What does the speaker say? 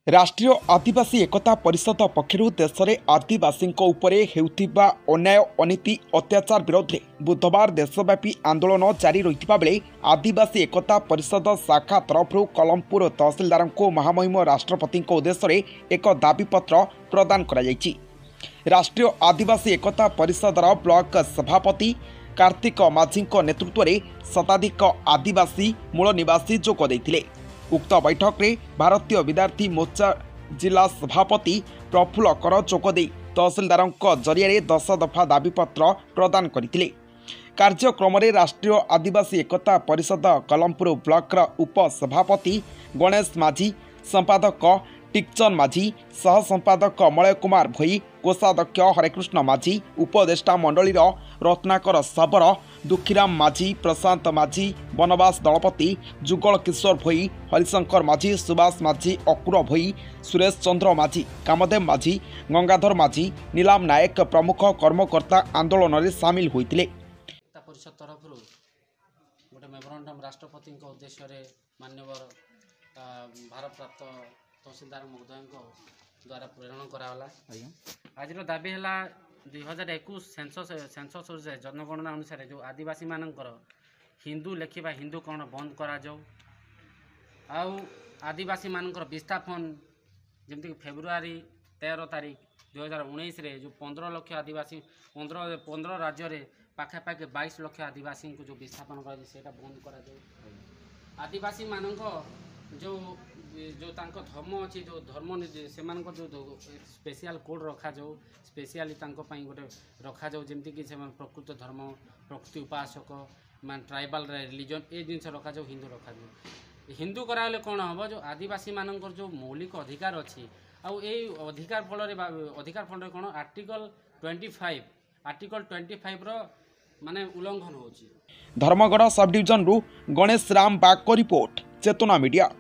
राष्ट्रीय आदिवासी एकता परिषद पक्षर देश में आदिवासी हेउथिबा अन्याय अनीति अत्याचार विरोध में बुधवार देशव्यापी आंदोलन जारी रही बेले आदिवासी एकता परिषद शाखा तरफ कलमपुर तहसिलदार को महामहिम राष्ट्रपति उद्देश्य में एक दाबीपत्र प्रदान कर राष्ट्रीय आदिवासी एकता परिषदर ब्लॉक सभापति कार्तिक माझी नेतृत्व में शताधिक आदिवासी मूल निवासी जोग देते। उक्त बैठक में भारतीय विद्यार्थी मोर्चा जिला सभापति प्रफुल्ल कर जोगदे तहसिलदार जरिया 10 दफा दाबीपत्र प्रदान करते। कार्यक्रम में राष्ट्रीय आदिवासी एकता परिषद कलमपुर ब्लॉक उपसभापति गणेश माझी, संपादक टिकचंद माझी, सह संपादक मलय कुमार भोई, कोषाध्यक्ष हरेकृष्ण माझी, उपदेष्टा मंडलीर रत्नाकर साबर, दुखीराम माझी, प्रशांत माझी, बनवास दलपति, जुगल किशोर भोई, हरिशंकर माझी, सुभाष माझी, अकुर भोई, सुरेश चंद्र माझी, कामदेव माझी, गंगाधर माझी, नीलाम नायक प्रमुख कर्मकर्ता आंदोलन में सामिल होते। परिषद तरफ गोटे मेमोरांडम राष्ट्रपति उद्देश्य मान्यवर भारप्राप्त तहसीलदार महोदय द्वारा प्रेरण कराला। आज दाबी है 2021 सेंसस जनगणना अनुसार जो आदिवासी मानकर हिंदू लेखिबा हिंदू कौन बंद करा जाऊ आउ आदिवासी मानकर विस्थापन जमती फेब्रुआरी 13 तारीख 2019 रे जो 15 लाख आदिवासी 15 राज्य रे पाखापाखि 22 लाख आदिवासी को जो विस्थापन करा बंद करा जाऊ। आदिवासी मानक जो जो तांको धर्म अच्छी जो धर्म से जो स्पेशल कोड रखा जाऊ स्पेशली गोटे रखा जाऊ जमती कि प्रकृत धर्म प्रकृति उपासक मान ट्राइबल रिलीजन ए जिन रखा जाऊ हिंदू रखा जाऊ। हिंदू कराले कौन हम जो आदिवासी मानकर जो मौलिक अधिकार अच्छी आउ अधिकार फल कौन आर्टिकल 25 रो माने उल्लंघन होची। धर्मगढ़ सब डिविजन रु गणेश राम बाग को रिपोर्ट चेतना मीडिया।